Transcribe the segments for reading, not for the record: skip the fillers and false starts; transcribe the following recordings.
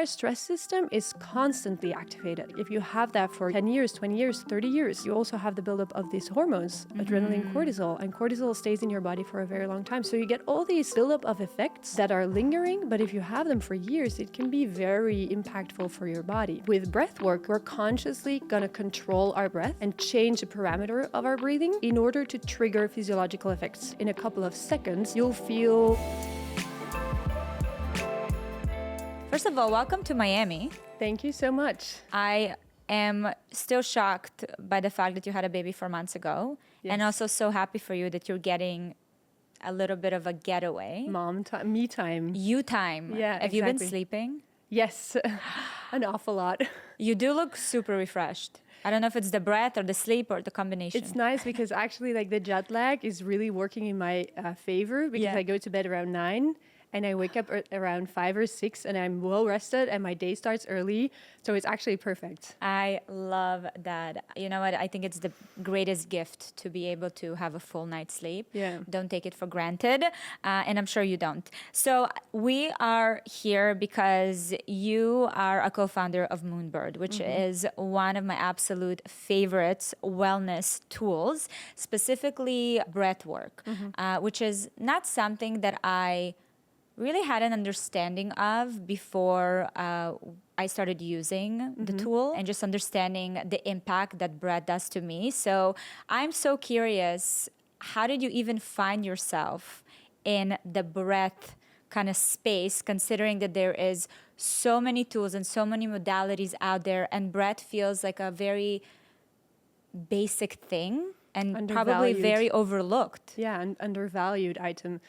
entire stress system is constantly activated. If you have that for 10 years, 20 years, 30 years, you also have the buildup of these hormones, adrenaline, cortisol, and cortisol stays in your body for a very long time. So you get all these buildup of effects that are lingering, but if you have them for years, it can be very impactful for your body. With breath work, we're consciously gonna control our breath and change the parameter of our breathing in order to trigger physiological effects. In a couple of seconds, you'll feel... First of all, welcome to Miami. Thank you so much. I am still shocked by the fact that you had a baby 4 months ago. Yes. And also so happy for you that you're getting a little bit of a getaway. Mom time, me time. You time. Yeah, Have you been exactly. sleeping? Yes, an awful lot. You do look super refreshed. I don't know if it's the breath or the sleep or the combination. It's nice because actually like the jet lag is really working in my favor because I go to bed around 9 and I wake up around 5 or 6 and I'm well rested and my day starts early. So it's actually perfect. I love that. You know what? I think it's the greatest gift to be able to have a full night's sleep. Yeah. Don't take it for granted. And I'm sure you don't. So we are here because you are a co-founder of Moonbird, which is one of my absolute favorites wellness tools, specifically breathwork, which is not something that I really had an understanding of before I started using the tool and just understanding the impact that breath does to me. So I'm so curious, how did you even find yourself in the breath kind of space, considering that there is so many tools and so many modalities out there, and breath feels like a very basic thing and probably very overlooked. Yeah, an undervalued item.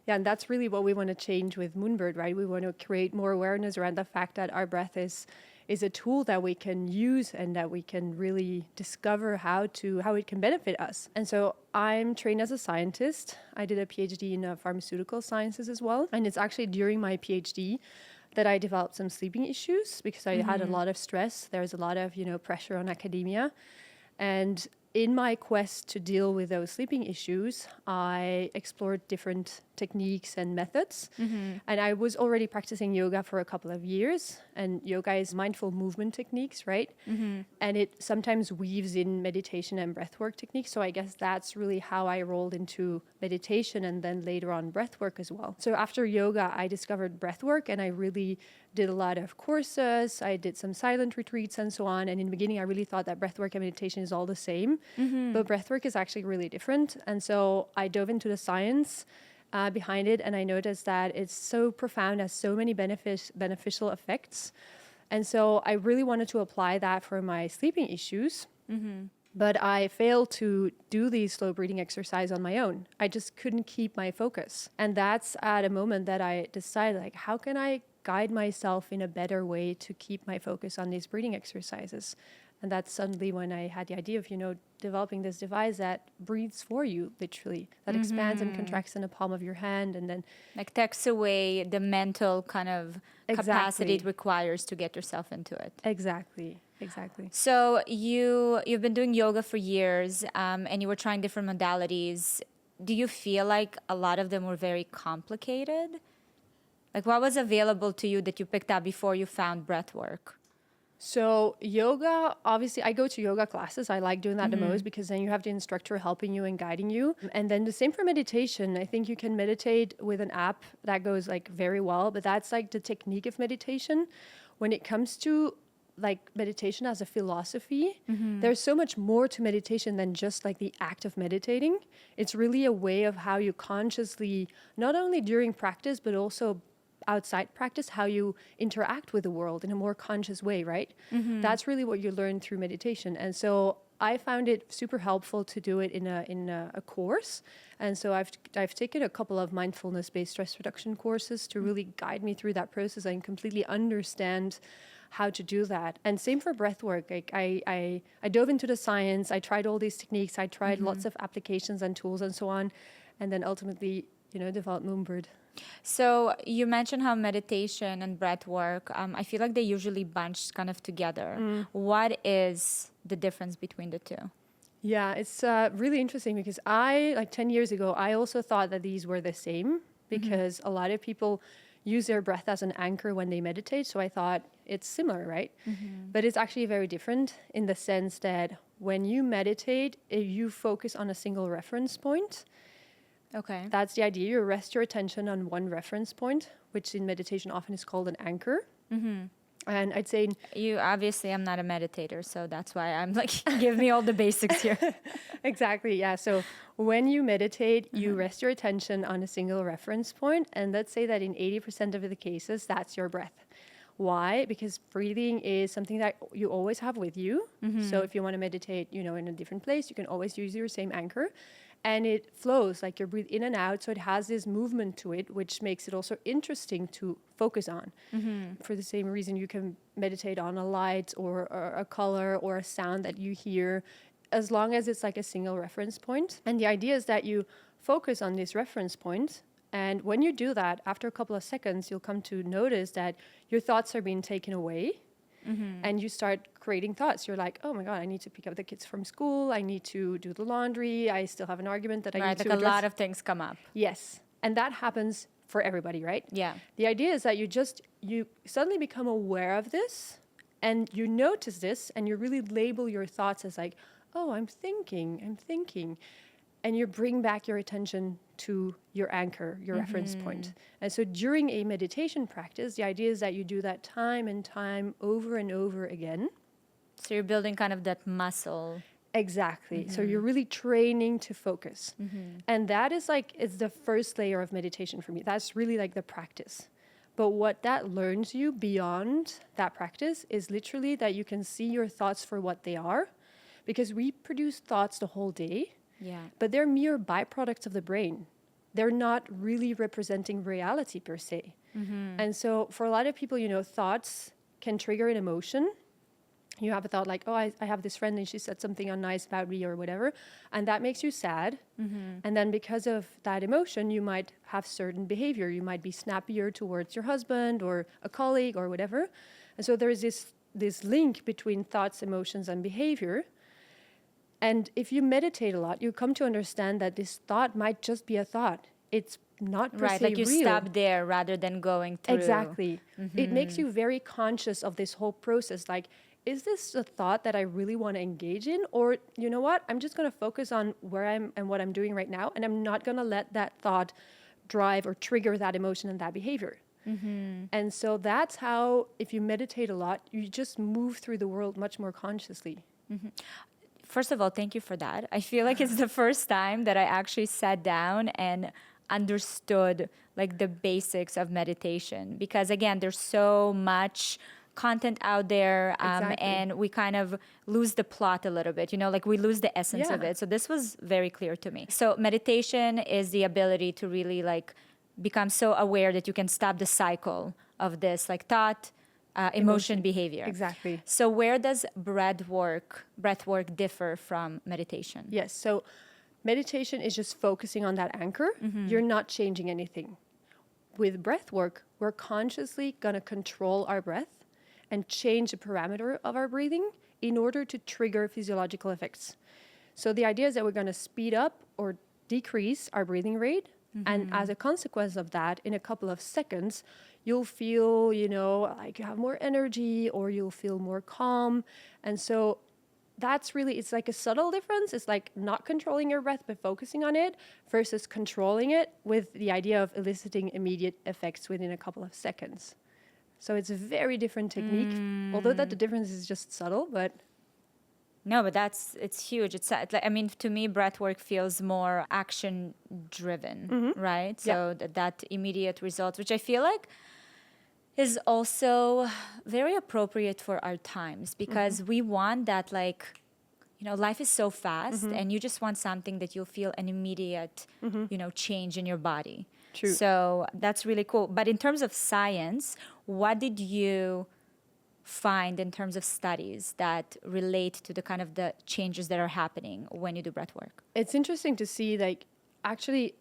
Yeah, and that's really what we want to change with Moonbird, right? We want to create more awareness around the fact that our breath is a tool that we can use and that we can really discover how it can benefit us. And so I'm trained as a scientist. I did a PhD in pharmaceutical sciences as well. And it's actually during my PhD that I developed some sleeping issues because I had a lot of stress. There was a lot of, pressure on academia. And in my quest to deal with those sleeping issues, I explored different techniques and methods. And I was already practicing yoga for a couple of years. And yoga is mindful movement techniques, right? And it sometimes weaves in meditation and breathwork techniques. So I guess that's really how I rolled into meditation and then later on breathwork as well. So after yoga, I discovered breathwork and I really did a lot of courses. I did some silent retreats and so on. And in the beginning, I really thought that breathwork and meditation is all the same. But breathwork is actually really different. And so I dove into the science behind it, and I noticed that it's so profound, has so many beneficial effects. And so I really wanted to apply that for my sleeping issues. But I failed to do these slow breathing exercise on my own. I just couldn't keep my focus. And that's at a moment that I decided, how can I guide myself in a better way to keep my focus on these breathing exercises? And that's suddenly when I had the idea of, developing this device that breathes for you, literally, that expands and contracts in the palm of your hand and then... takes away the mental kind of capacity it requires to get yourself into it. Exactly. So you've been doing yoga for years and you were trying different modalities. Do you feel like a lot of them were very complicated? What was available to you that you picked up before you found breath work? So yoga, obviously, I go to yoga classes. I like doing that the most because then you have the instructor helping you and guiding you. And then the same for meditation. I think you can meditate with an app that goes very well, but that's the technique of meditation. When it comes to meditation as a philosophy, there's so much more to meditation than just the act of meditating. It's really a way of how you consciously, not only during practice, but also outside practice, how you interact with the world in a more conscious way, right? That's really what you learn through meditation. And so I found it super helpful to do it in a course. And so I've taken a couple of mindfulness-based stress reduction courses to really guide me through that process and completely understand how to do that. And same for breathwork. I dove into the science. I tried all these techniques. I tried lots of applications and tools and so on. And then ultimately, developed Moonbird. So you mentioned how meditation and breath work, I feel like they usually bunch kind of together. What is the difference between the two? Yeah, it's really interesting because I, 10 years ago, I also thought that these were the same because a lot of people use their breath as an anchor when they meditate. So I thought it's similar, right? But it's actually very different in the sense that when you meditate, if you focus on a single reference point. Okay. That's the idea. You rest your attention on one reference point, which in meditation often is called an anchor. And I'd say... You obviously, I'm not a meditator, so that's why I'm like, give me all the basics here. Exactly, yeah. So when you meditate, you rest your attention on a single reference point, and let's say that in 80% of the cases, that's your breath. Why? Because breathing is something that you always have with you. So if you want to meditate, in a different place, you can always use your same anchor. And it flows, like you breathe in and out, so it has this movement to it, which makes it also interesting to focus on. For the same reason, you can meditate on a light or a color or a sound that you hear, as long as it's like a single reference point. And the idea is that you focus on this reference point, and when you do that, after a couple of seconds, you'll come to notice that your thoughts are being taken away. And you start creating thoughts. You're like, oh my God, I need to pick up the kids from school. I need to do the laundry. I still have an argument that I need to address. Like a lot of things come up. Yes. And that happens for everybody, right? Yeah. The idea is that you suddenly become aware of this and you notice this and you really label your thoughts as like, oh, I'm thinking. And you bring back your attention to your anchor, your reference point. And so during a meditation practice, the idea is that you do that time and time over and over again. So you're building kind of that muscle. Exactly. So you're really training to focus. And that is like, it's the first layer of meditation for me. That's really like the practice. But what that learns you beyond that practice is literally that you can see your thoughts for what they are, because we produce thoughts the whole day. Yeah. But they're mere byproducts of the brain. They're not really representing reality per se. And so for a lot of people, thoughts can trigger an emotion. You have a thought like, oh, I have this friend and she said something unnice about me or whatever. And that makes you sad. And then because of that emotion, you might have certain behavior. You might be snappier towards your husband or a colleague or whatever. And so there's this link between thoughts, emotions, and behavior. And if you meditate a lot, you come to understand that this thought might just be a thought. It's not per se like you real. stop there rather than going through. Exactly. It makes you very conscious of this whole process. Like, is this a thought that I really want to engage in? Or, you know what? I'm just going to focus on where I'm and what I'm doing right now. And I'm not going to let that thought drive or trigger that emotion and that behavior. And so that's how, if you meditate a lot, you just move through the world much more consciously. First of all, thank you for that. I feel like it's the first time that I actually sat down and understood like the basics of meditation, because again, there's so much content out there, and we kind of lose the plot a little bit, like we lose the essence of it. So this was very clear to me. So meditation is the ability to really like become so aware that you can stop the cycle of this like thought, emotion, behavior. Exactly. So where does breathwork differ from meditation? Yes. So meditation is just focusing on that anchor. You're not changing anything. With breathwork, we're consciously going to control our breath and change the parameter of our breathing in order to trigger physiological effects. So the idea is that we're going to speed up or decrease our breathing rate. And as a consequence of that, in a couple of seconds, you'll feel, like you have more energy or you'll feel more calm. And so that's really, it's like a subtle difference. It's like not controlling your breath, but focusing on it versus controlling it with the idea of eliciting immediate effects within a couple of seconds. So it's a very different technique, although that the difference is just subtle, but... No, but it's huge. It's like, to me, breathwork feels more action driven, right? So that immediate results, which I feel like is also very appropriate for our times, because we want that, like, life is so fast and you just want something that you'll feel an immediate, change in your body. True. So that's really cool. But in terms of science, what did you find in terms of studies that relate to the kind of the changes that are happening when you do breath work? It's interesting to see, like, actually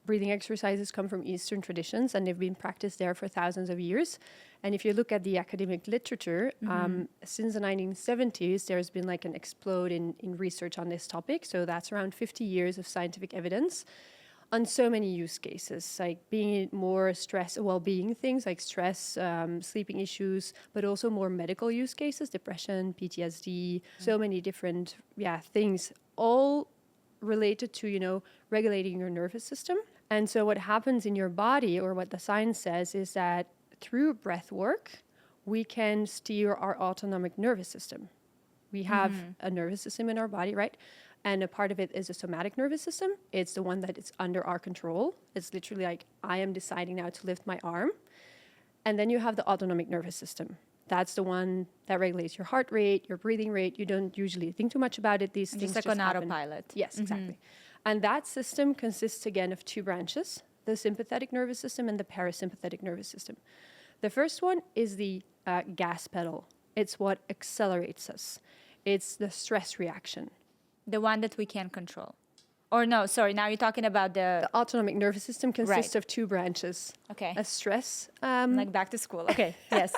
breathing exercises come from Eastern traditions and they've been practiced there for thousands of years. And if you look at the academic literature, since the 1970s, there's been like an explode in research on this topic. So that's around 50 years of scientific evidence on so many use cases, like being more stress, well-being things like stress, sleeping issues, but also more medical use cases, depression, PTSD, so many different things, all related to, regulating your nervous system. And so what happens in your body, or what the science says, is that through breath work, we can steer our autonomic nervous system. We have a nervous system in our body, right? And a part of it is a somatic nervous system. It's the one that is under our control. It's literally like, I am deciding now to lift my arm. And then you have the autonomic nervous system. That's the one that regulates your heart rate, your breathing rate. You don't usually think too much about it. These things just like just on happen. autopilot. Yes, exactly. And that system consists again of two branches, the sympathetic nervous system and the parasympathetic nervous system. The first one is the gas pedal. It's what accelerates us. It's the stress reaction. The one that we can't control. Or no, sorry, now you're talking about The autonomic nervous system consists Right. of two branches. Okay. A stress, Like back to school. Okay, yes.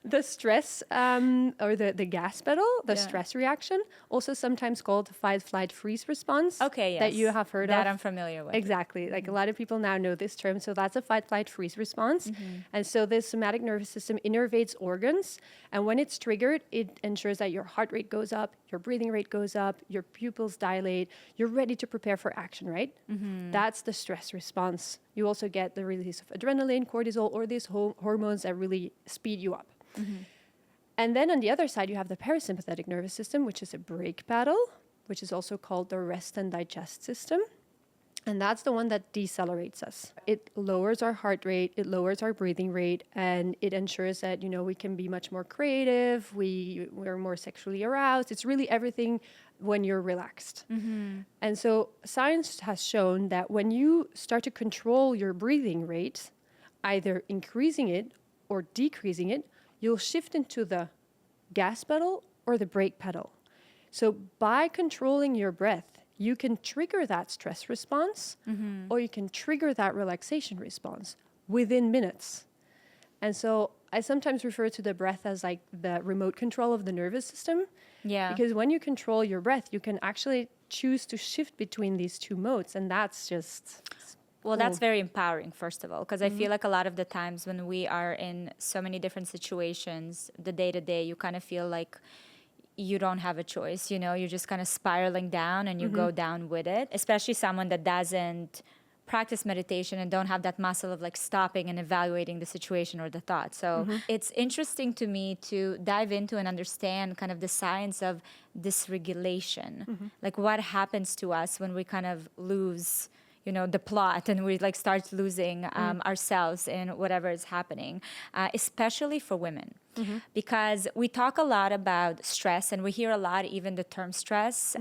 the stress or the gas pedal, the Yeah. stress reaction, also sometimes called fight, flight, freeze response. Okay, yes. That you have heard That of. I'm familiar with. Exactly. Like a lot of people now know this term. So that's a fight, flight, freeze response. And so the somatic nervous system innervates organs. And when it's triggered, it ensures that your heart rate goes up, your breathing rate goes up, your pupils dilate, you're ready to prepare for action, right? That's the stress response. You also get the release of adrenaline, cortisol, or these hormones that really speed you up. And then on the other side, you have the parasympathetic nervous system, which is a brake paddle, which is also called the rest and digest system. And that's the one that decelerates us. It lowers our heart rate, it lowers our breathing rate, and it ensures that, we can be much more creative, we're more sexually aroused. It's really everything when you're relaxed. And so science has shown that when you start to control your breathing rate, either increasing it or decreasing it, you'll shift into the gas pedal or the brake pedal. So by controlling your breath, you can trigger that stress response or you can trigger that relaxation response within minutes. And so I sometimes refer to the breath as like the remote control of the nervous system. Yeah. Because when you control your breath, you can actually choose to shift between these two modes. And that's just... Well, that's very empowering, first of all, because I feel like a lot of the times when we are in so many different situations, the day-to-day, you kind of feel like you don't have a choice, you're just kind of spiraling down and you go down with it, especially someone that doesn't practice meditation and don't have that muscle of like stopping and evaluating the situation or the thought. So it's interesting to me to dive into and understand kind of the science of dysregulation, like what happens to us when we kind of lose the plot and we like start losing ourselves in whatever is happening, especially for women. Because we talk a lot about stress and we hear a lot, even the term stress,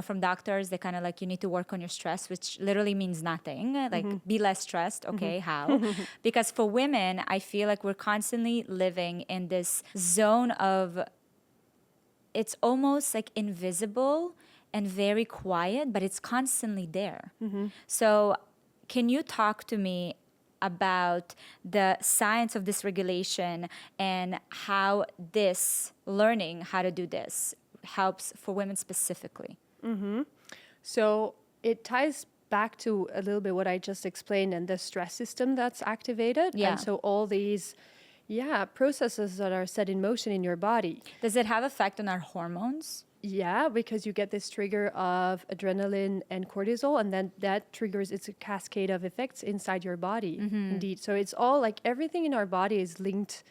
from doctors, they kind of like, you need to work on your stress, which literally means nothing. Like be less stressed. Okay, how? Because for women, I feel like we're constantly living in this zone of, it's almost like invisible and very quiet, but it's constantly there. So can you talk to me about the science of dysregulation and how this learning how to do this helps for women specifically? So it ties back to a little bit what I just explained and the stress system that's activated. Yeah. And so all these processes that are set in motion in your body. Does it have effect on our hormones? Yeah, because you get this trigger of adrenaline and cortisol, and then that triggers, it's a cascade of effects inside your body, indeed. So it's all like everything in our body is linked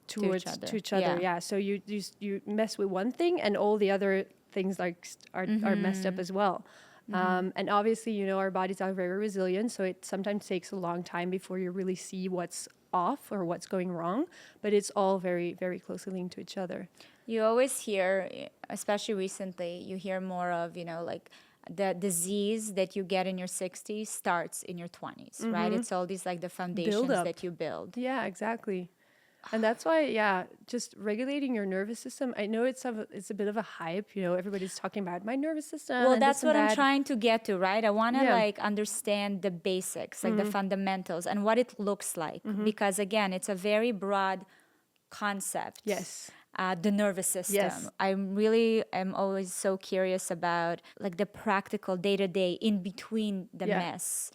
towards to each other. Yeah. So you mess with one thing and all the other things like are messed up as well. And obviously, our bodies are very resilient, so it sometimes takes a long time before you really see what's off or what's going wrong, but it's all very, very closely linked to each other. You always hear, especially recently, you hear more of, like the disease that you get in your 60s starts in your 20s, right? It's all these like the foundations that you build. Yeah, exactly. And that's why, just regulating your nervous system. I know it's a bit of a hype, everybody's talking about my nervous system. Well, and that's this and what I'm that. trying to get to, right? I want to like understand the basics, like the fundamentals and what it looks like. Because again, it's a very broad concept. Yes. the nervous system. Yes. I really am always so curious about like the practical day-to-day in between the mess,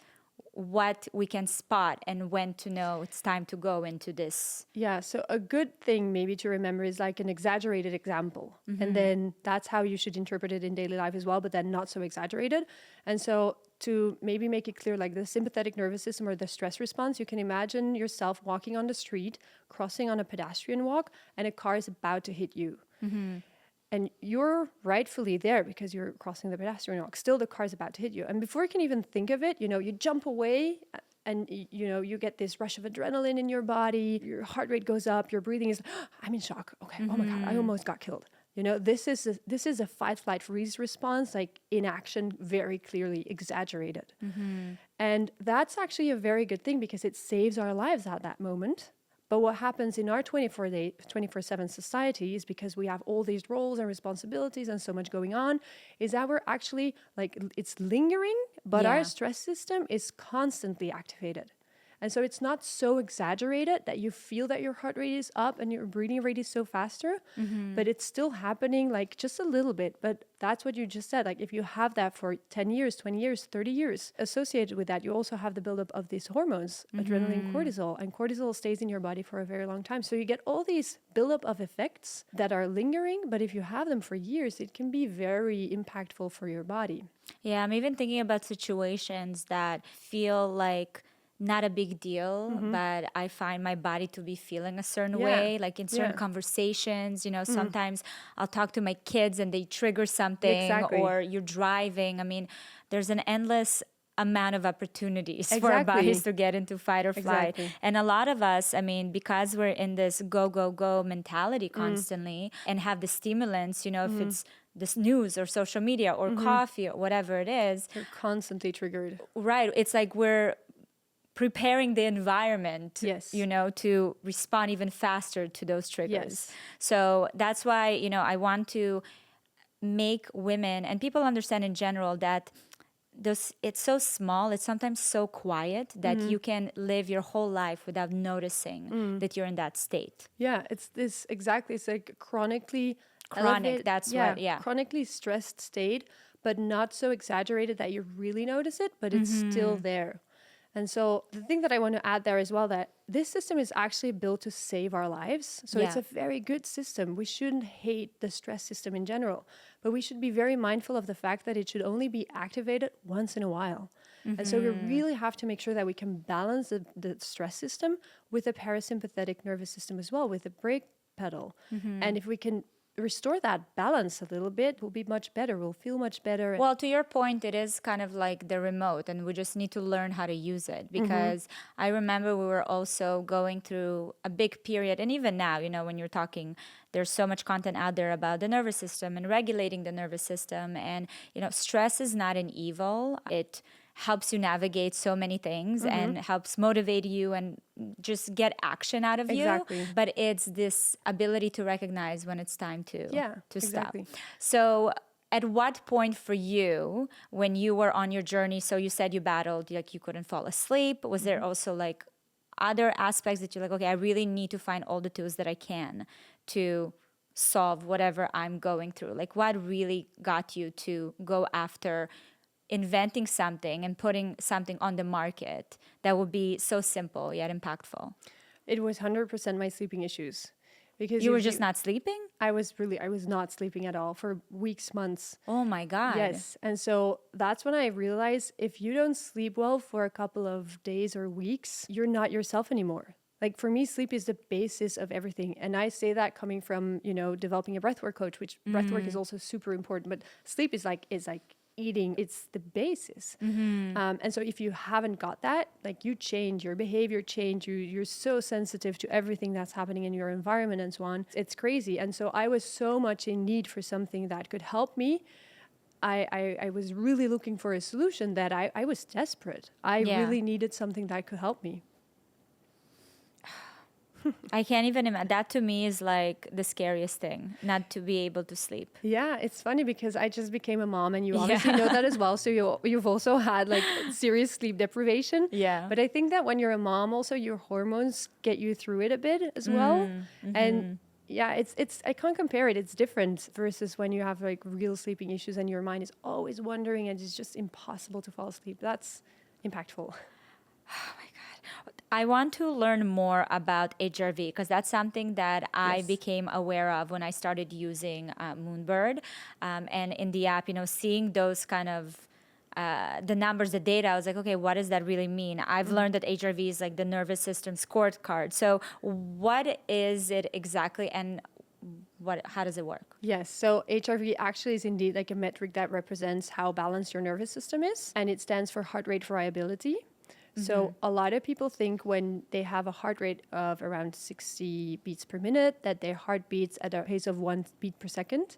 what we can spot and when to know it's time to go into this. Yeah, so a good thing maybe to remember is like an exaggerated example. And then that's how you should interpret it in daily life as well, but then not so exaggerated. And so to maybe make it clear, like the sympathetic nervous system or the stress response, you can imagine yourself walking on the street, crossing on a pedestrian walk, and a car is about to hit you. And you're rightfully there because you're crossing the pedestrian walk. Still, the car's about to hit you. And before you can even think of it, you jump away and, you get this rush of adrenaline in your body. Your heart rate goes up. Your breathing is, I'm in shock. Okay. Oh my God, I almost got killed. This is a fight, flight, freeze response, like in action, very clearly exaggerated. And that's actually a very good thing because it saves our lives at that moment. But what happens in our 24/7 society is because we have all these roles and responsibilities and so much going on, is that we're actually like, it's lingering, but our stress system is constantly activated. And so it's not so exaggerated that you feel that your heart rate is up and your breathing rate is so faster, but it's still happening like just a little bit. But that's what you just said. Like if you have that for 10 years, 20 years, 30 years, associated with that, you also have the buildup of these hormones, adrenaline, cortisol, and cortisol stays in your body for a very long time. So you get all these buildup of effects that are lingering, but if you have them for years, it can be very impactful for your body. Yeah, I'm even thinking about situations that feel like not a big deal, but I find my body to be feeling a certain way, like in certain conversations, sometimes I'll talk to my kids and they trigger something, or you're driving. I mean, there's an endless amount of opportunities for our bodies to get into fight or flight. And a lot of us, I mean, because we're in this go, go, go mentality constantly and have the stimulants, if it's this news or social media or coffee or whatever it is. You're constantly triggered. Right. It's like we're preparing the environment, to respond even faster to those triggers. So that's why, I want to make women and people understand in general that it's so small, it's sometimes so quiet that you can live your whole life without noticing that you're in that state. Yeah, it's this exactly. It's like chronically stressed state, but not so exaggerated that you really notice it, but it's still there. And so the thing that I want to add there as well, that this system is actually built to save our lives. So it's a very good system. We shouldn't hate the stress system in general, but we should be very mindful of the fact that it should only be activated once in a while. And so we really have to make sure that we can balance the stress system with the parasympathetic nervous system as well, with the brake pedal. And if we can restore that balance a little bit, we'll be much better. We'll feel much better. Well, to your point, it is kind of like the remote, and we just need to learn how to use it. Because I remember we were also going through a big period, and even now, when you're talking, there's so much content out there about the nervous system and regulating the nervous system. And, stress is not an evil. It helps you navigate so many things and helps motivate you and just get action out of you. But it's this ability to recognize when it's time to stop. So at what point for you, when you were on your journey, so you said you battled, like you couldn't fall asleep, was there also like other aspects that you're like, okay, I really need to find all the tools that I can to solve whatever I'm going through? Like what really got you to go after inventing something and putting something on the market that would be so simple yet impactful? It was 100% my sleeping issues. Because you were just not sleeping? I was not sleeping at all for weeks, months. Oh my God. Yes. And so that's when I realized if you don't sleep well for a couple of days or weeks, you're not yourself anymore. Like for me, sleep is the basis of everything. And I say that coming from, developing a breathwork coach, which breathwork is also super important, but sleep is like eating, it's the basis. And so if you haven't got that, like you change, your behavior change, you're so sensitive to everything that's happening in your environment and so on. It's crazy. And so I was so much in need for something that could help me. I was really looking for a solution that I was desperate. I really needed something that could help me. I can't even imagine. That to me is like the scariest thing, not to be able to sleep. Yeah, it's funny because I just became a mom and you obviously know that as well. So you've also had like serious sleep deprivation. Yeah. But I think that when you're a mom also, your hormones get you through it a bit as well. And Yeah, it's I can't compare it. It's different versus when you have like real sleeping issues and your mind is always wandering and it's just impossible to fall asleep. That's impactful. I want to learn more about HRV because that's something that I Yes. became aware of when I started using Moonbird. And in the app, seeing those kind of the numbers, the data, I was like, okay, what does that really mean? I've learned that HRV is like the nervous system scorecard. So what is it exactly, and how does it work? Yes, so HRV actually is indeed like a metric that represents how balanced your nervous system is, and it stands for heart rate variability. So a lot of people think when they have a heart rate of around 60 beats per minute that their heart beats at a pace of 1 beat per second.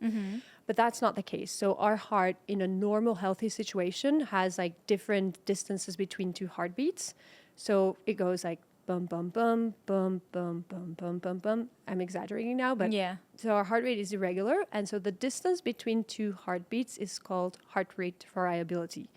But that's not the case. So our heart in a normal healthy situation has like different distances between two heartbeats. So it goes like bum bum bum bum bum bum bum bum bum. I'm exaggerating now, but Yeah. so our heart rate is irregular, and so the distance between two heartbeats is called heart rate variability.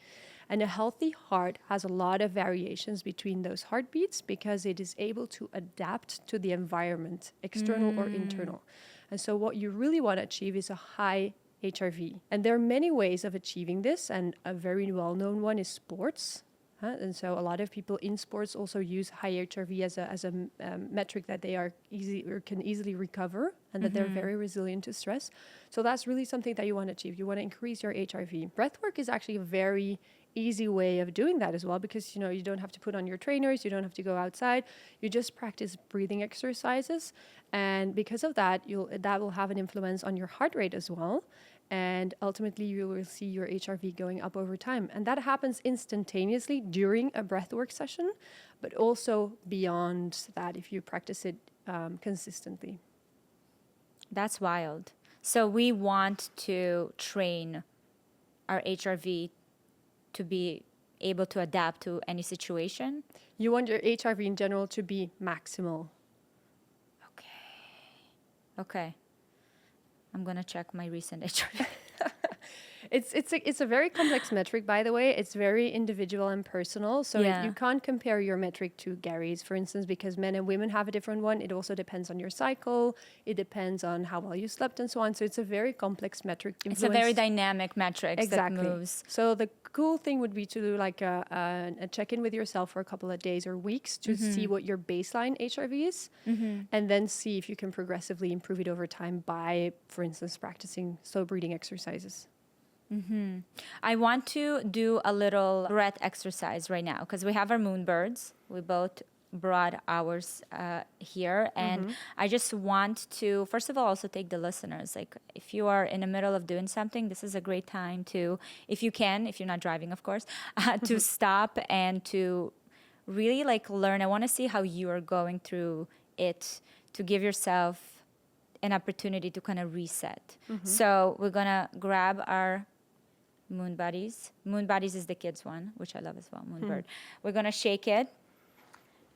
And a healthy heart has a lot of variations between those heartbeats because it is able to adapt to the environment, external or internal. And so what you really want to achieve is a high HRV. And there are many ways of achieving this, and a very well-known one is sports. And so a lot of people in sports also use high HRV as a metric that they are easy or can easily recover, and that they're very resilient to stress. So that's really something that you want to achieve. You want to increase your HRV. Breathwork is actually a very easy way of doing that as well, because you don't have to put on your trainers, you don't have to go outside, you just practice breathing exercises, and because of that that will have an influence on your heart rate as well, and ultimately you will see your HRV going up over time. And that happens instantaneously during a breathwork session, but also beyond that if you practice it consistently. That's wild. So we want to train our HRV to be able to adapt to any situation. You want your HRV in general to be maximal. Okay. I'm going to check my recent HRV. It's a very complex metric, by the way. It's very individual and personal. So you can't compare your metric to Gary's, for instance, because men and women have a different one. It also depends on your cycle. It depends on how well you slept and so on. So it's a very complex metric. It's a very dynamic metric that moves. So the cool thing would be to do like a check-in with yourself for a couple of days or weeks to see what your baseline HRV is, and then see if you can progressively improve it over time by, for instance, practicing slow breathing exercises. I want to do a little breath exercise right now because we have our Moonbirds. We both brought ours here. And I just want to, first of all, also take the listeners. Like, if you are in the middle of doing something, this is a great time to, if you can, if you're not driving, of course, to stop and to really like learn. I want to see how you are going through it to give yourself an opportunity to kind of reset. So we're going to grab our Moon Buddies. Moon Buddies is the kids one, which I love as well, Moonbird. We're going to shake it.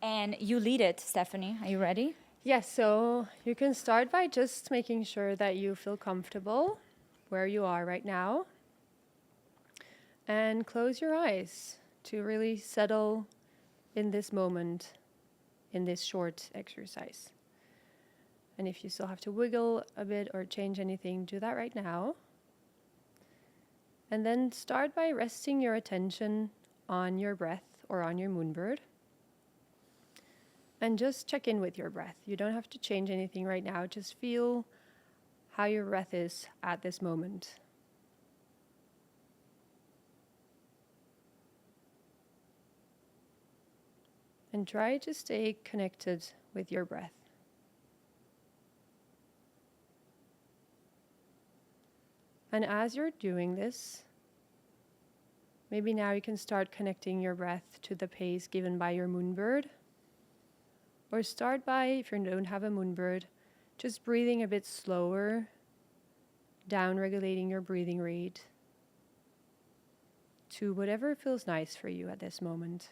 And you lead it, Stefanie. Are you ready? Yes, so you can start by just making sure that you feel comfortable where you are right now. And close your eyes to really settle in this moment, in this short exercise. And if you still have to wiggle a bit or change anything, do that right now. And then start by resting your attention on your breath or on your Moonbird. And just check in with your breath. You don't have to change anything right now. Just feel how your breath is at this moment. And try to stay connected with your breath. And as you're doing this, maybe now you can start connecting your breath to the pace given by your Moonbird. Or start by, if you don't have a Moonbird, just breathing a bit slower, down-regulating your breathing rate to whatever feels nice for you at this moment.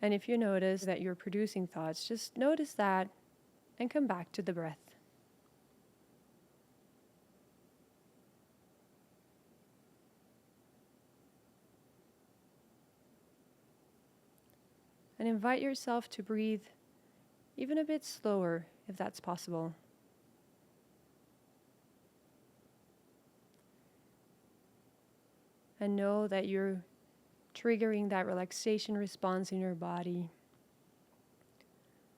And if you notice that you're producing thoughts, just notice that and come back to the breath. And invite yourself to breathe even a bit slower if that's possible. And know that you're triggering that relaxation response in your body,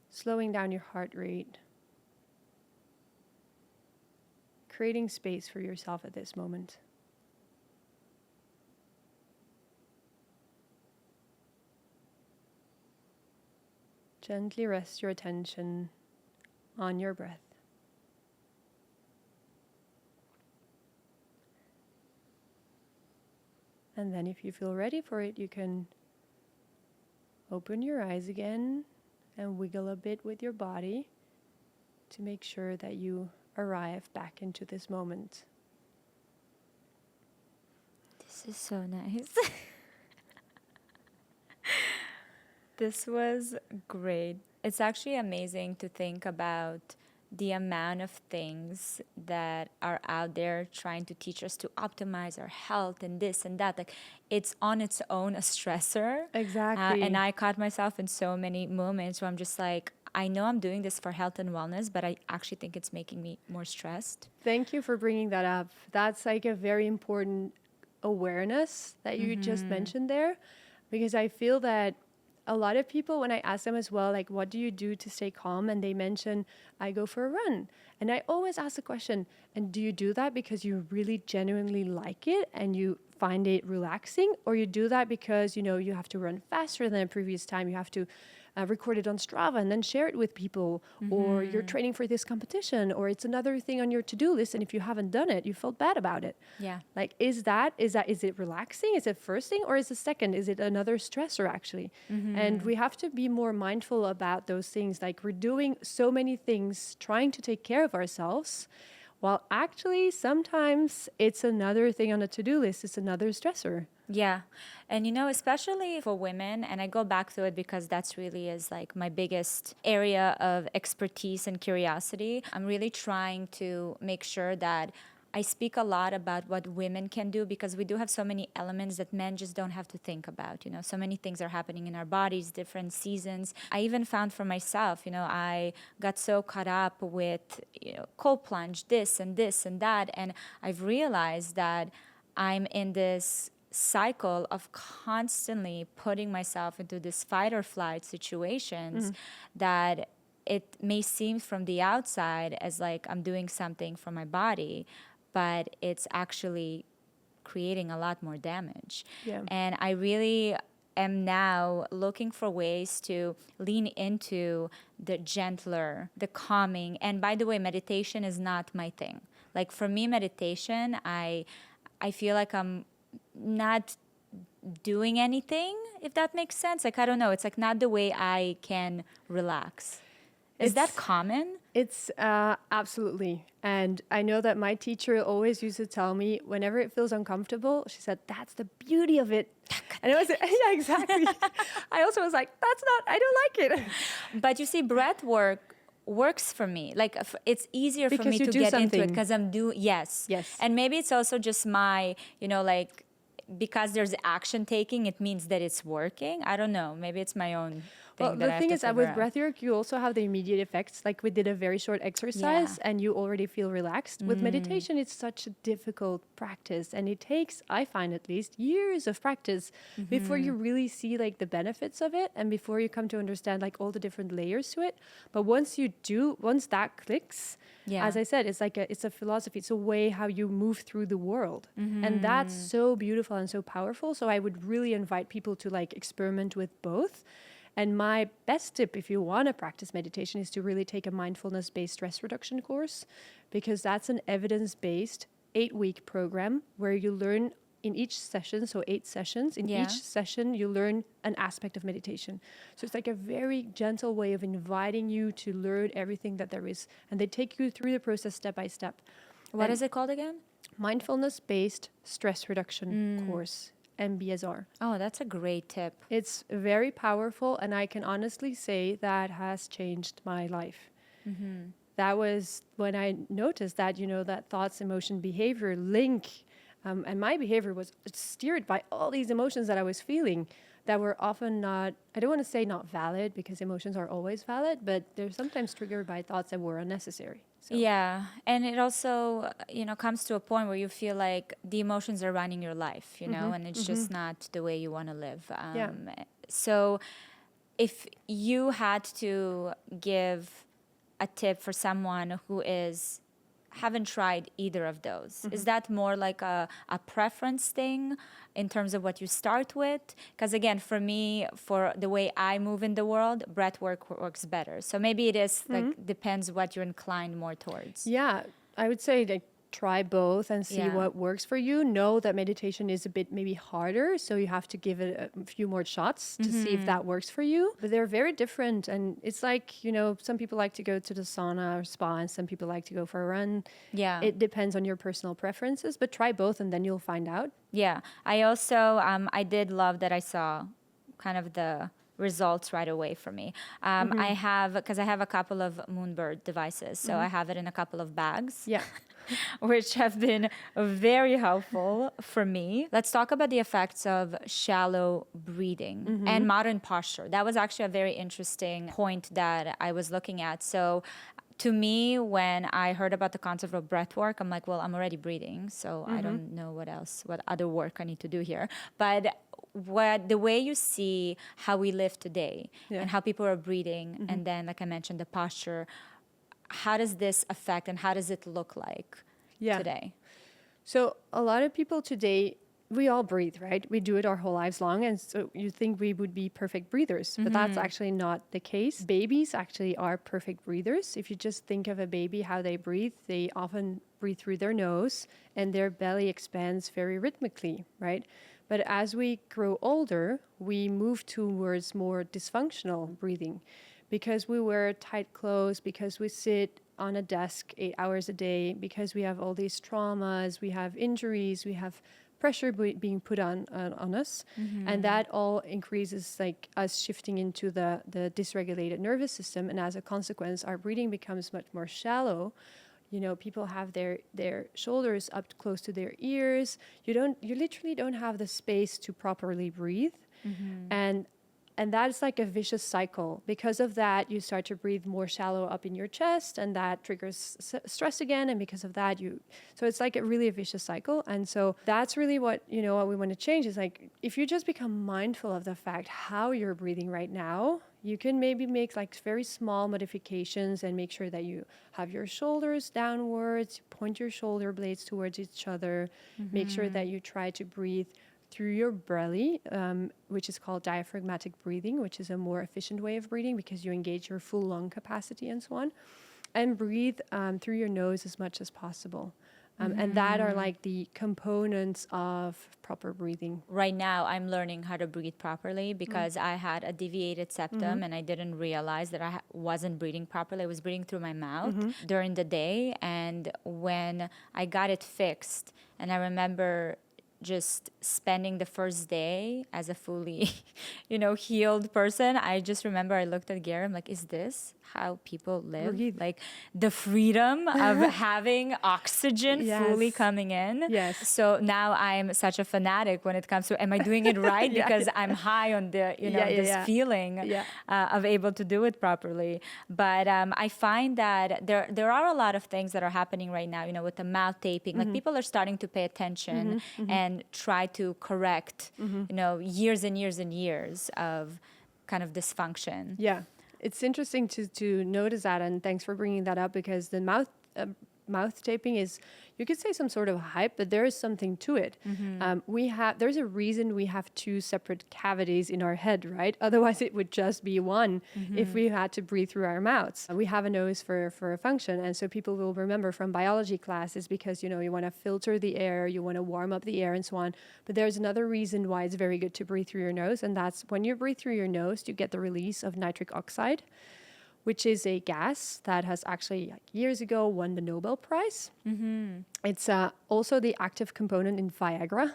slowing down your heart rate, creating space for yourself at this moment. Gently rest your attention on your breath. And then if you feel ready for it, you can open your eyes again and wiggle a bit with your body to make sure that you arrive back into this moment. This is so nice. This was great. It's actually amazing to think about the amount of things that are out there trying to teach us to optimize our health and this and that. Like, it's on its own a stressor. Exactly. And I caught myself in so many moments where I'm just like, I know I'm doing this for health and wellness, but I actually think it's making me more stressed. Thank you for bringing that up. That's like a very important awareness that you just mentioned there, because I feel that a lot of people, when I ask them as well, like, what do you do to stay calm? And they mention, I go for a run. And I always ask the question, and do you do that because you really genuinely like it and you find it relaxing? Or you do that because, you have to run faster than the previous time, you have to record it on Strava and then share it with people, or you're training for this competition, or it's another thing on your to-do list, and if you haven't done it, you felt bad about it. Yeah. Like, is it relaxing? Is it first thing, or is it second? Is it another stressor actually? And we have to be more mindful about those things. Like, we're doing so many things trying to take care of ourselves, while actually sometimes it's another thing on a to-do list. It's another stressor. Yeah. And, especially for women, and I go back to it because that's really is like my biggest area of expertise and curiosity. I'm really trying to make sure that I speak a lot about what women can do, because we do have so many elements that men just don't have to think about. So many things are happening in our bodies, different seasons. I even found for myself, I got so caught up with, cold plunge, this and that. And I've realized that I'm in this cycle of constantly putting myself into this fight or flight situations that it may seem from the outside as like I'm doing something for my body, but it's actually creating a lot more damage. Yeah. And I really am now looking for ways to lean into the gentler, the calming. And by the way, meditation is not my thing. Like, for me, meditation, I feel like I'm not doing anything, if that makes sense. Like, I don't know. It's like not the way I can relax. Is that common? It's absolutely. And I know that my teacher always used to tell me, whenever it feels uncomfortable, she said, that's the beauty of it. And it was, yeah, exactly. I also was like, I don't like it. But you see, breath work works for me. Like, it's easier for me to get into it because I'm doing, yes. And maybe it's also just my, like, because there's action taking, it means that it's working. I don't know. Maybe it's my own thing. Well, the thing is that with breathwork, you also have the immediate effects. Like, we did a very short exercise and you already feel relaxed. With meditation, it's such a difficult practice, and it takes, I find at least, years of practice before you really see like the benefits of it, and before you come to understand like all the different layers to it. But once that clicks, as I said, it's a philosophy. It's a way how you move through the world. And that's so beautiful and so powerful. So I would really invite people to like experiment with both. And my best tip, if you want to practice meditation, is to really take a mindfulness-based stress reduction course, because that's an evidence-based 8-week program where you learn in each session, so 8 sessions, in each session you learn an aspect of meditation. So it's like a very gentle way of inviting you to learn everything that there is. And they take you through the process step by step. What is it called again? Mindfulness-Based Stress Reduction Course. MBSR. Oh, that's a great tip. It's very powerful, and I can honestly say that has changed my life. That was when I noticed that, that thoughts, emotion, behavior link And my behavior was steered by all these emotions that I was feeling that were often not, I don't want to say not valid, because emotions are always valid, but they're sometimes triggered by thoughts that were unnecessary. So. Yeah, and it also, comes to a point where you feel like the emotions are running your life, and it's just not the way you want to live. So if you had to give a tip for someone who haven't tried either of those, is that more like a preference thing in terms of what you start with? Because again, for me, for the way I move in the world, breath work works better. So maybe it is depends what you're inclined more towards. Yeah, I would say like try both and see what works for you. Know that meditation is a bit maybe harder, so you have to give it a few more shots to see if that works for you. But they're very different, and it's like, some people like to go to the sauna or spa, and some people like to go for a run. Yeah. It depends on your personal preferences, but try both and then you'll find out. Yeah. I also, I did love that I saw kind of the results right because I have a couple of Moonbird devices, so I have it in a couple of bags. Yeah. Which have been very helpful for me. Let's talk about the effects of shallow breathing and modern posture. That was actually a very interesting point that I was looking at. So to me, when I heard about the concept of breath work, I'm like, well, I'm already breathing, so I don't know what other work I need to do here. But the way you see how we live today and how people are breathing, and then, like I mentioned, the posture, how does this affect and how does it look like today? So a lot of people today, we all breathe, right? We do it our whole lives long. And so you think we would be perfect breathers, but that's actually not the case. Babies actually are perfect breathers. If you just think of a baby, how they often breathe through their nose and their belly expands very rhythmically, right? But as we grow older, we move towards more dysfunctional breathing. Because we wear tight clothes, because we sit on a desk 8 hours a day, because we have all these traumas, we have injuries, we have pressure being put on us. And that all increases like us shifting into the dysregulated nervous system. And as a consequence, our breathing becomes much more shallow. People have their shoulders up close to their ears. You literally don't have the space to properly breathe. And that's like a vicious cycle. Because of that, you start to breathe more shallow up in your chest, and that triggers stress again. And because of that, so it's like a vicious cycle. And so that's really what we want to change is like, if you just become mindful of the fact how you're breathing right now, you can maybe make like very small modifications and make sure that you have your shoulders downwards, point your shoulder blades towards each other, make sure that you try to breathe through your belly, which is called diaphragmatic breathing, which is a more efficient way of breathing because you engage your full lung capacity and so on, and breathe through your nose as much as possible. And that are like the components of proper breathing. Right now, I'm learning how to breathe properly because I had a deviated septum and I didn't realize that I wasn't breathing properly. I was breathing through my mouth during the day. And when I got it fixed, and I remember just spending the first day as a fully, healed person, I just remember I looked at Gary, I'm like, is this how people live? Breathe. Like the freedom of having oxygen fully coming in. Yes. So now I'm such a fanatic when it comes to, am I doing it right? Because I'm high on the, this feeling of able to do it properly. But I find that there are a lot of things that are happening right now, with the mouth taping. Like people are starting to pay attention and try to correct, years and years and years of kind of dysfunction. Yeah. It's interesting to notice that, and thanks for bringing that up, because the mouth taping is, you could say, some sort of hype, but there is something to it. There's a reason we have two separate cavities in our head, right? Otherwise it would just be one if we had to breathe through our mouths. We have a nose for a function, and so people will remember from biology classes because you want to filter the air, you want to warm up the air and so on. But there's another reason why it's very good to breathe through your nose, and that's when you breathe through your nose, you get the release of nitric oxide, which is a gas that has actually years ago won the Nobel Prize. It's also the active component in Viagra.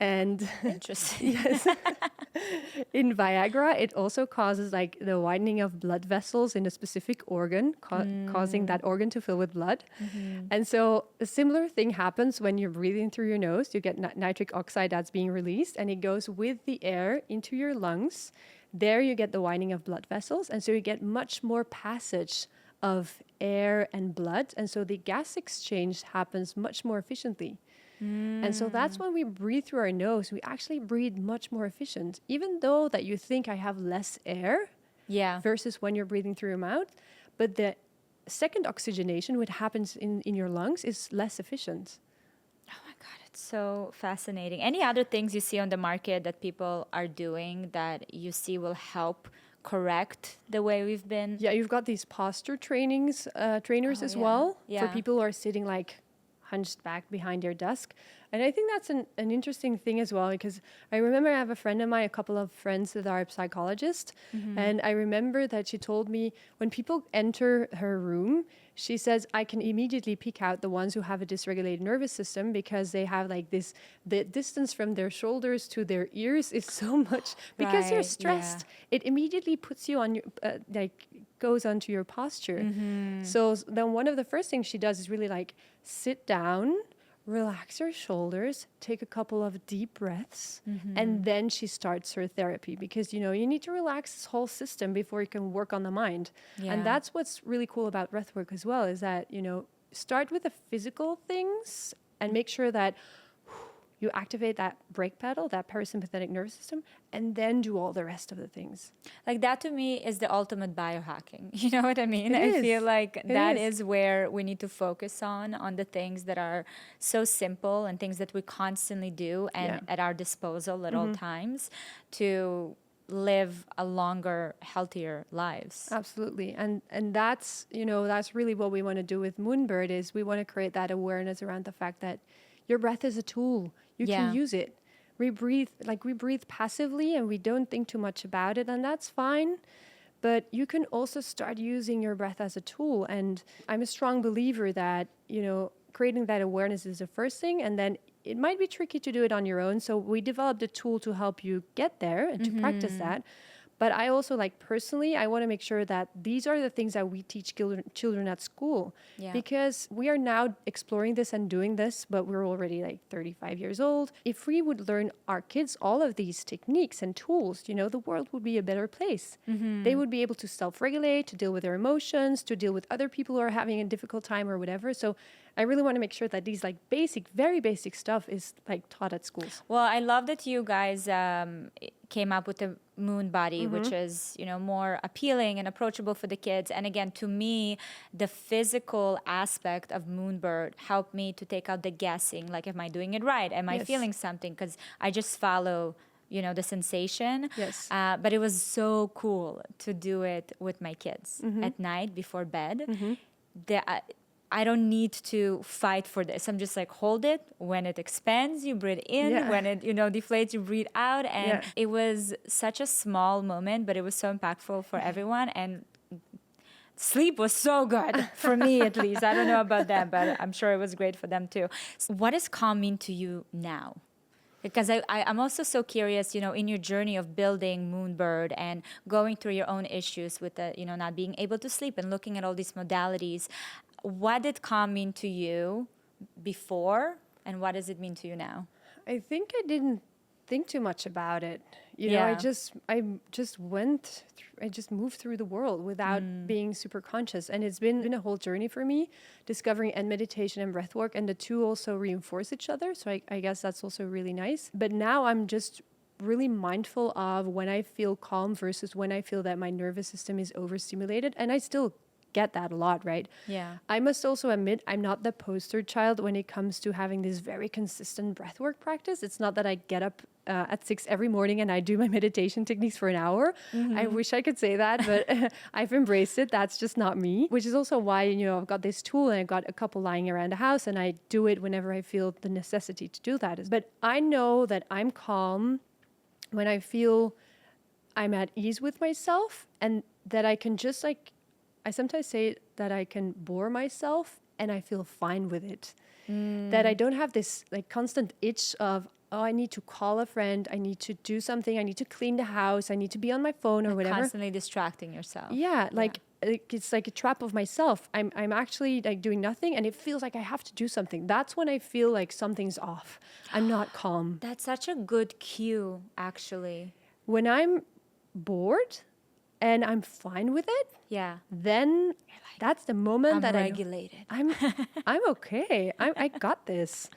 And Interesting. yes, in Viagra, it also causes like the widening of blood vessels in a specific organ, causing that organ to fill with blood. And so a similar thing happens when you're breathing through your nose. You get nitric oxide that's being released, and it goes with the air into your lungs. There you get the widening of blood vessels. And so you get much more passage of air and blood. And so the gas exchange happens much more efficiently. And so that's when we breathe through our nose, we actually breathe much more efficient, even though that you think I have less air versus when you're breathing through your mouth. But the second oxygenation, which happens in your lungs, is less efficient. Oh my God, it's so fascinating. Any other things you see on the market that people are doing that you see will help correct the way we've been? Yeah, you've got these posture trainers as well for people who are sitting like hunched back behind your desk. And I think that's an interesting thing as well, because I remember I have a friend of mine, a couple of friends that are psychologists, and I remember that she told me when people enter her room, she says, I can immediately pick out the ones who have a dysregulated nervous system because they have like this, the distance from their shoulders to their ears is so much because you're stressed. It immediately puts you on your, goes onto your posture. So then one of the first things she does is really like sit down, relax your shoulders, take a couple of deep breaths, and then she starts her therapy because, you know, you need to relax this whole system before you can work on the mind. And that's what's really cool about breathwork as well, is that, you know, start with the physical things and make sure that you activate that brake pedal, that parasympathetic nervous system, and then do all the rest of the things. Like that to me is the ultimate biohacking. You know what I mean? I feel like that is where we need to focus on the things that are so simple and things that we constantly do and at our disposal at all times to live a longer, healthier lives. Absolutely. And that's, you know, that's really what we want to do with Moonbird, is we want to create that awareness around the fact that your breath is a tool. You can use it. We breathe passively and we don't think too much about it, and that's fine. But you can also start using your breath as a tool. And I'm a strong believer that, you know, creating that awareness is the first thing, and then it might be tricky to do it on your own. So we developed a tool to help you get there and to practice that. But I also, like, personally, I want to make sure that these are the things that we teach children at school. Because we are now exploring this and doing this, but we're already like 35 years old. If we would learn our kids all of these techniques and tools, you know, the world would be a better place. They would be able to self-regulate, to deal with their emotions, to deal with other people who are having a difficult time or whatever. So I really want to make sure that these like basic, very basic stuff is like taught at schools. Well, I love that you guys came up with the moon body, which is, you know, more appealing and approachable for the kids. And again, to me, the physical aspect of Moonbird helped me to take out the guessing. Like, am I doing it right? Am I feeling something? Because I just follow, you know, the sensation. But it was so cool to do it with my kids at night before bed. I don't need to fight for this. I'm just like, hold it. When it expands, you breathe in. When it, you know, deflates, you breathe out. And it was such a small moment, but it was so impactful for everyone. And sleep was so good for me, at least. I don't know about them, but I'm sure it was great for them too. What does calm mean to you now? Because I'm also so curious, you know, in your journey of building Moonbird and going through your own issues with the, you know, not being able to sleep and looking at all these modalities, what did calm mean to you before, and what does it mean to you now? I think I didn't think too much about it. You know, I just moved through the world without being super conscious. And it's been a whole journey for me, discovering and meditation and breathwork, and the two also reinforce each other. So I guess that's also really nice. But now I'm just really mindful of when I feel calm versus when I feel that my nervous system is overstimulated. And I still get that a lot, right? I must also admit, I'm not the poster child when it comes to having this very consistent breathwork practice. It's not that I get up at 6 every morning and I do my meditation techniques for an hour. I wish I could say that, but I've embraced it. That's just not me, which is also why, you know, I've got this tool and I've got a couple lying around the house and I do it whenever I feel the necessity to do that. But I know that I'm calm when I feel I'm at ease with myself, and that I can just like, I sometimes say that I can bore myself and I feel fine with it. That I don't have this like constant itch of, oh, I need to call a friend, I need to do something, I need to clean the house, I need to be on my phone or whatever. Constantly distracting yourself. Yeah, like it's like a trap of myself. I'm actually like doing nothing and it feels like I have to do something. That's when I feel like something's off. I'm not calm. That's such a good cue, actually. When I'm bored and I'm fine with it, Yeah. then that's the moment I'm that regulated. I'm okay. I got this.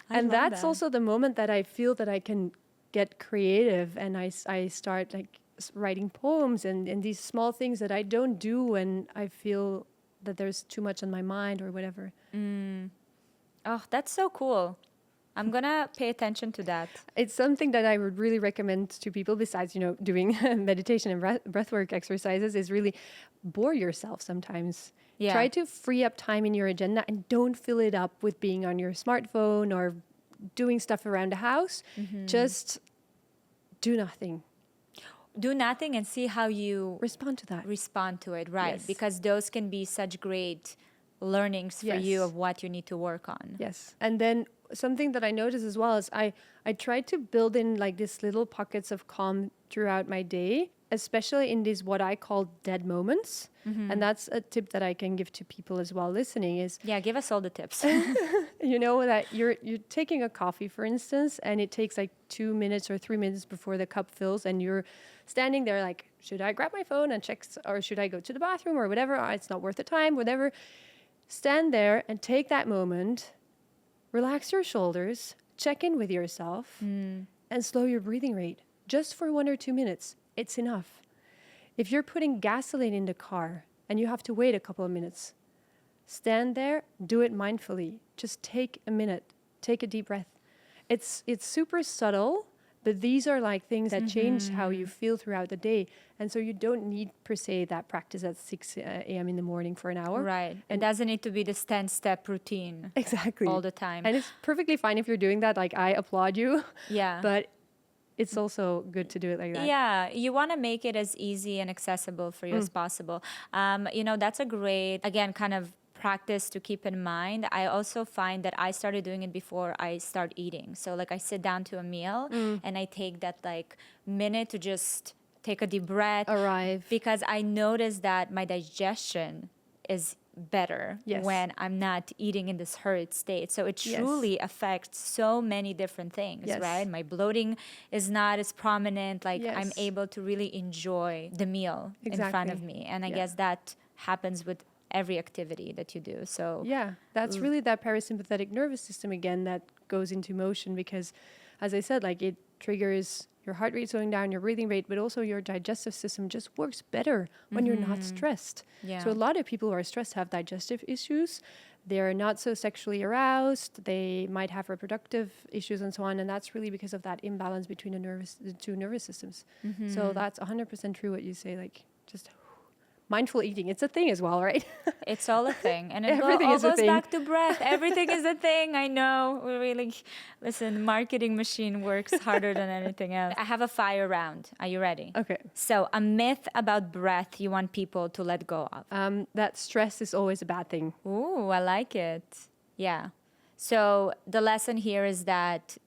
I And love that's that. also the moment that I feel that I can get creative and I start like writing poems and these small things that I don't do when I feel that there's too much on my mind or whatever. Oh, that's so cool. I'm gonna pay attention to that. It's something that I would really recommend to people besides, you know, doing meditation and breathwork exercises is really bore yourself sometimes. Yeah. Try to free up time in your agenda and don't fill it up with being on your smartphone or doing stuff around the house. Just do nothing. Do nothing and see how you Respond to that. respond to it, right? Yes. Because those can be such great learnings for you Yes. of what you need to work on. Yes. And then something that I notice as well is I try to build in like these little pockets of calm throughout my day, especially in these what I call dead moments. And that's a tip that I can give to people as well listening is, Yeah, give us all the tips. you know, that you're taking a coffee, for instance, and it takes like 2 minutes or 3 minutes before the cup fills and you're standing there like, should I grab my phone and check, or should I go to the bathroom or whatever? Oh, it's not worth the time, whatever. Stand there and take that moment, relax your shoulders, check in with yourself, and slow your breathing rate just for 1 or 2 minutes. It's enough. If you're putting gasoline in the car and you have to wait a couple of minutes, stand there, do it mindfully. Just take a minute, take a deep breath. It's super subtle, but these are like things that change how you feel throughout the day. And so you don't need per se that practice at 6 a.m. in the morning for an hour. Right. It doesn't need to be this 10-step routine Exactly. all the time. And it's perfectly fine if you're doing that. Like, I applaud you. Yeah. But it's also good to do it like that. Yeah, you want to make it as easy and accessible for you as possible. You know, that's a great, again, kind of practice to keep in mind. I also find that I started doing it before I start eating. So like I sit down to a meal and I take that like minute to just take a deep breath. Arrive. Because I notice that my digestion is better Yes. when I'm not eating in this hurried state. So it Yes. truly affects so many different things, Yes. right? My bloating is not as prominent. Like I'm Yes. able to really enjoy the meal in front of Exactly. me. And I Yeah. guess that happens with every activity that you do. So Yeah, that's really that parasympathetic nervous system again that goes into motion because, as I said, like it triggers your heart rate slowing down, your breathing rate, but also your digestive system just works better when you're not stressed. Yeah. So a lot of people who are stressed have digestive issues. They're not so sexually aroused. They might have reproductive issues and so on. And that's really because of that imbalance between the two nervous systems. So that's 100% true what you say, like just mindful eating. It's a thing as well, right? it's all a thing. And it Everything all is a goes thing. back to breath. Everything is a thing. I know. We really, listen, marketing machine works harder than anything else. I have a fire round. Are you ready? Okay. So a myth about breath you want people to let go of. That stress is always a bad thing. Ooh, I like it. Yeah. So the lesson here is that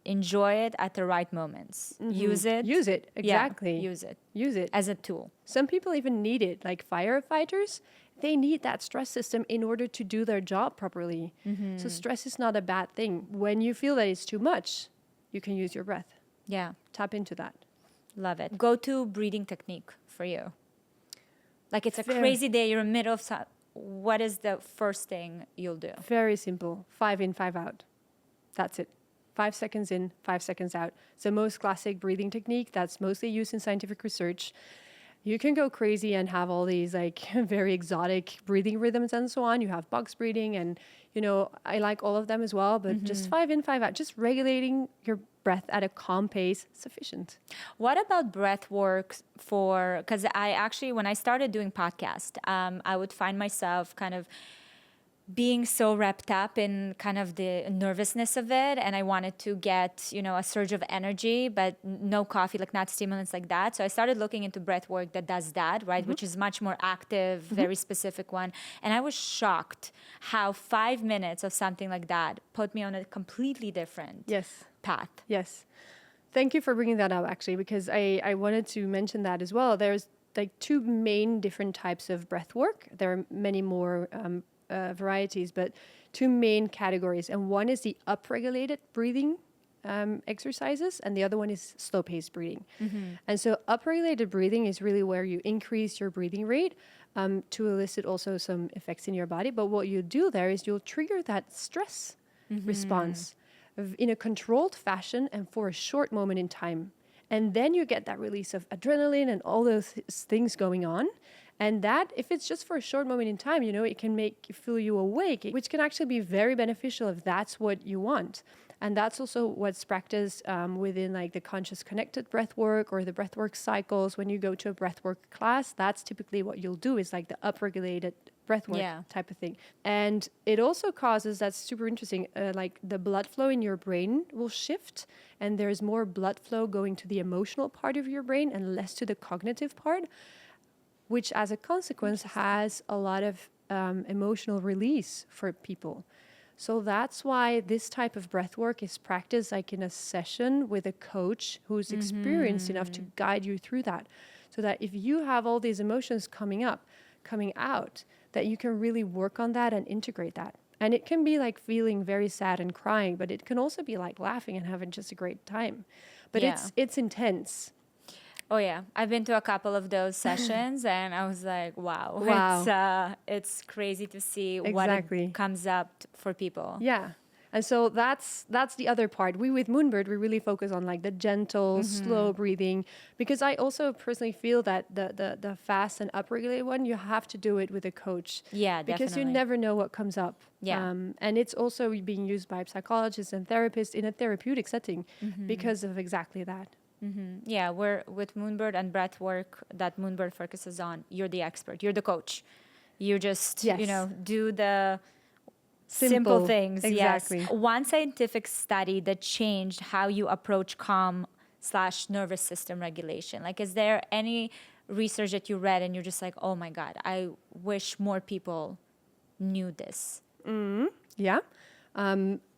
enjoy it at the right moments. Use it. Use it. Exactly. Yeah, use it Use it. as a tool. Some people even need it, like firefighters. They need that stress system in order to do their job properly. So stress is not a bad thing. When you feel that it's too much, you can use your breath. Yeah. Tap into that. Love it. Go-to breathing technique for you. Like it's a Fair. crazy day, you're in the middle of what is the first thing you'll do? Very simple. 5 in, 5 out. That's it. 5 seconds in, 5 seconds out. It's the most classic breathing technique that's mostly used in scientific research. You can go crazy and have all these like very exotic breathing rhythms and so on. You have box breathing and, you know, I like all of them as well, but just 5 in, 5 out, just regulating your breath at a calm pace, sufficient. What about breath work because I actually, when I started doing podcast, I would find myself kind of being so wrapped up in kind of the nervousness of it, and I wanted to get, a surge of energy, but no coffee, like not stimulants like that. So I started looking into breath work that does that, right? Which is much more active, very specific one. And I was shocked how 5 minutes of something like that put me on a completely different path. Yes. Thank you for bringing that up, actually, because I wanted to mention that as well. There's like two main different types of breath work. There are many more varieties, but two main categories. And one is the upregulated breathing exercises, and the other one is slow-paced breathing. And so upregulated breathing is really where you increase your breathing rate to elicit also some effects in your body. But what you do there is you'll trigger that stress response in a controlled fashion and for a short moment in time. And then you get that release of adrenaline and all those things going on. And that, if it's just for a short moment in time, it can feel you awake, which can actually be very beneficial if that's what you want. And that's also what's practiced within like the conscious connected breath work or the breath work cycles. When you go to a breath work class, that's typically what you'll do, is like the upregulated breath work type of thing. And it also causes, that's super interesting, like the blood flow in your brain will shift, and there's more blood flow going to the emotional part of your brain and less to the cognitive part, which as a consequence has a lot of emotional release for people. So that's why this type of breath work is practiced like in a session with a coach who's experienced enough to guide you through that. So that if you have all these emotions coming out, that you can really work on that and integrate that. And it can be like feeling very sad and crying, but it can also be like laughing and having just a great time. But it's intense. Oh yeah, I've been to a couple of those sessions, and I was like, wow. It's crazy to see what it comes up for people. Yeah, and so that's the other part. With Moonbird, we really focus on like the gentle, slow breathing, because I also personally feel that the fast and upregulated one, you have to do it with a coach. Yeah, definitely. Because you never know what comes up. Yeah. And it's also being used by psychologists and therapists in a therapeutic setting because of exactly that. Yeah, we're with Moonbird and breath work that Moonbird focuses on. You're the expert. You're the coach. You just, do the simple things. Exactly. Yes. One scientific study that changed how you approach calm/nervous system regulation. Like, is there any research that you read and you're just like, oh my God, I wish more people knew this? Yeah.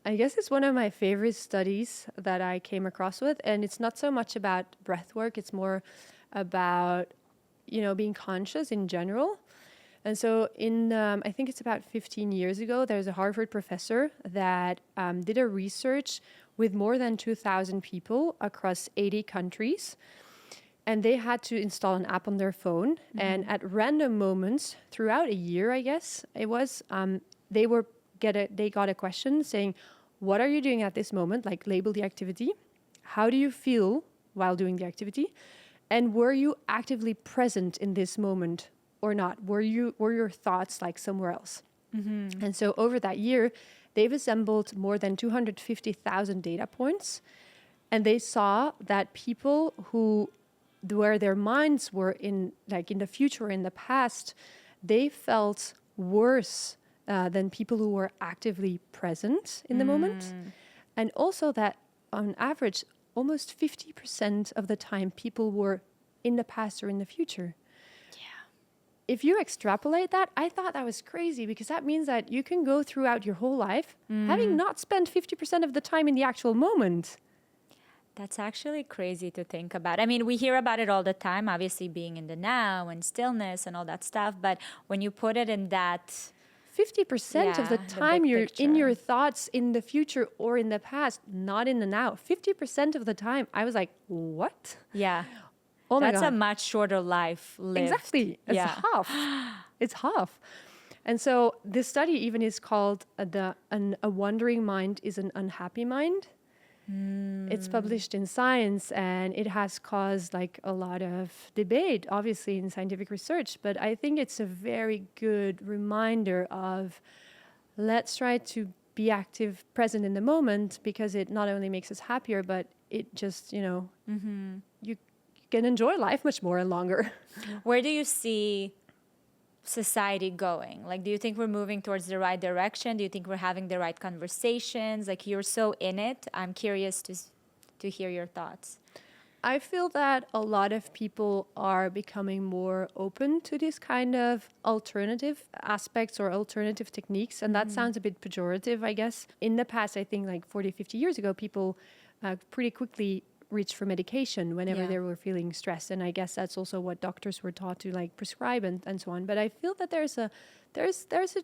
I guess it's one of my favorite studies that I came across with, and it's not so much about breath work. It's more about, being conscious in general. And so I think it's about 15 years ago, there's a Harvard professor that did a research with more than 2,000 people across 80 countries. And they had to install an app on their phone. And at random moments throughout a year, I guess it was, they got a question saying, what are you doing at this moment? Like, label the activity. How do you feel while doing the activity? And were you actively present in this moment or not? Were your thoughts like somewhere else? And so over that year, they've assembled more than 250,000 data points. And they saw that people where their minds were in the future or in the past, they felt worse than people who were actively present in the moment. And also that on average, almost 50% of the time people were in the past or in the future. Yeah. If you extrapolate that, I thought that was crazy, because that means that you can go throughout your whole life having not spent 50% of the time in the actual moment. That's actually crazy to think about. I mean, we hear about it all the time, obviously being in the now and stillness and all that stuff. But when you put it in that 50% of the time you're in your thoughts in the future or in the past, not in the now. 50% of the time. I was like, what? Yeah. Oh my God. That's a much shorter life lived. Exactly. It's half. It's half. And so this study even is called a wandering mind is an unhappy mind. It's published in Science, and it has caused like a lot of debate, obviously, in scientific research. But I think it's a very good reminder of, let's try to be active, present in the moment, because it not only makes us happier, but it just, you can enjoy life much more and longer. Where do you see society going? Like, do you think we're moving towards the right direction? Do you think we're having the right conversations? Like, you're so in it. I'm curious to hear your thoughts. I feel that a lot of people are becoming more open to this kind of alternative aspects or alternative techniques. And that sounds a bit pejorative, I guess. In the past, I think like 40, 50 years ago, people pretty quickly reached for medication whenever they were feeling stressed. And I guess that's also what doctors were taught to like prescribe and so on. But I feel that there's a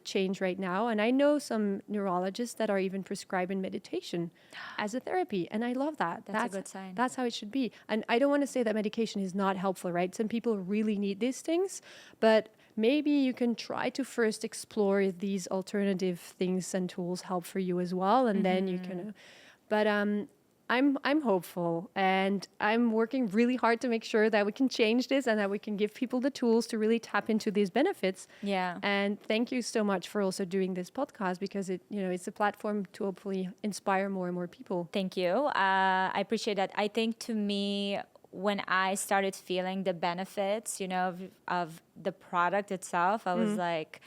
change right now. And I know some neurologists that are even prescribing meditation as a therapy. And I love that. That's a good sign. That's how it should be. And I don't want to say that medication is not helpful, right? Some people really need these things, but maybe you can try to first explore if these alternative things and tools help for you as well. And then you can, but I'm hopeful, and I'm working really hard to make sure that we can change this and that we can give people the tools to really tap into these benefits. Yeah. And thank you so much for also doing this podcast, because it's a platform to hopefully inspire more and more people. Thank you. I appreciate that. I think to me, when I started feeling the benefits, of the product itself, I was like,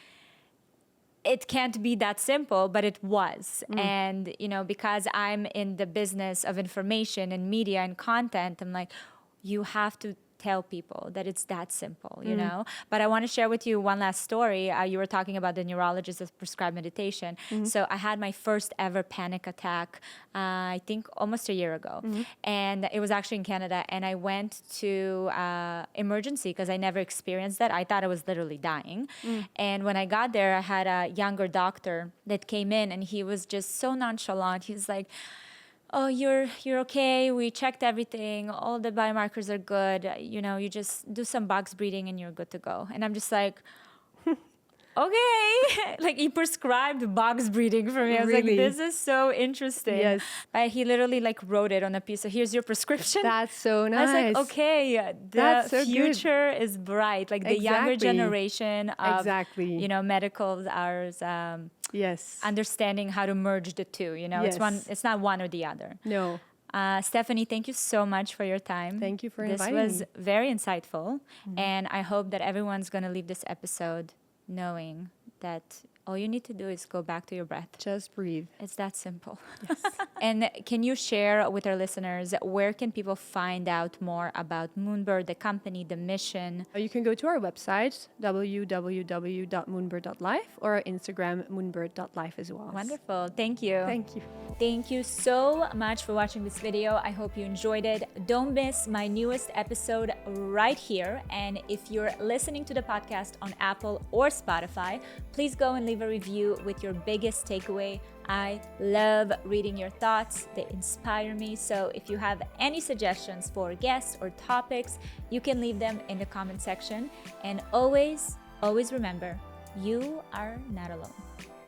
it can't be that simple, but it was. And, because I'm in the business of information and media and content, I'm like, you have to tell people that it's that simple, But I want to share with you one last story. You were talking about the neurologist that prescribed meditation. So I had my first ever panic attack, I think almost a year ago. And it was actually in Canada. And I went to emergency because I never experienced that. I thought I was literally dying. And when I got there, I had a younger doctor that came in, and he was just so nonchalant. He was like, oh, you're okay. We checked everything. All the biomarkers are good. You just do some box breathing and you're good to go. And I'm just like, okay. Like, he prescribed box breathing for me. I was like, this is so interesting. Yes. But he literally herote it on a piece of, here's your prescription. That's so nice. I was like, okay, That's so future is bright. Like, the younger generation of, medicals are understanding how to merge the two. It's not one or the other. No. Stephanie, thank you so much for your time. Thank you for inviting me. This was very insightful. And I hope that everyone's going to leave this episode knowing that all you need to do is go back to your breath. Just breathe. It's that simple. Yes. And can you share with our listeners, where can people find out more about Moonbird, the company, the mission? You can go to our website, www.moonbird.life, or our Instagram, moonbird.life as well. Wonderful. Thank you. Thank you. Thank you so much for watching this video. I hope you enjoyed it. Don't miss my newest episode right here. And if you're listening to the podcast on Apple or Spotify, please go and leave a review with your biggest takeaway. I love reading your thoughts. They inspire me. So if you have any suggestions for guests or topics, you can leave them in the comment section. And always, always remember, you are not alone.